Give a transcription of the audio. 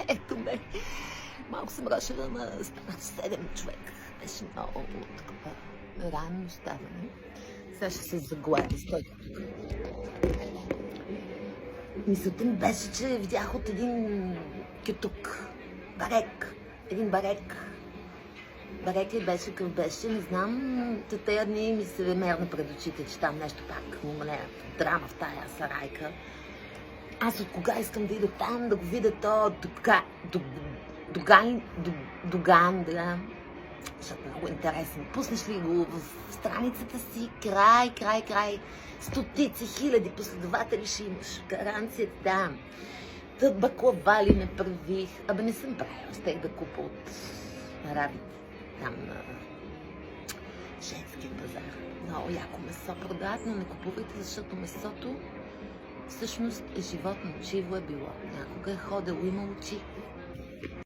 Ето ме. Малко съм разширена, станах 7 човека. Беше много такова ранно ставане. Сега ще се заглади, стой тук. Мисълта ми беше, че видях от един кютук. Барек. Един барек. Барек ли беше, къв беше, не знам. Тези дни ми се мерна пред очите, че там нещо пак има драма в тая сарайка. Аз от кога искам да ида там, да го видя то Доган, да. Защото е много интересен. Пуснеш ли го в страницата си, край, стотици, хиляди последователи ще имаш. Гаранция ти дам. Тът баклава ли не правих? Абе не съм правила, стех да купа от арабите. Там на женския пазар. Много яко месо продават, но не купувайте, защото месото всъщност е животно, живо е било. Някога е ходило, има очи.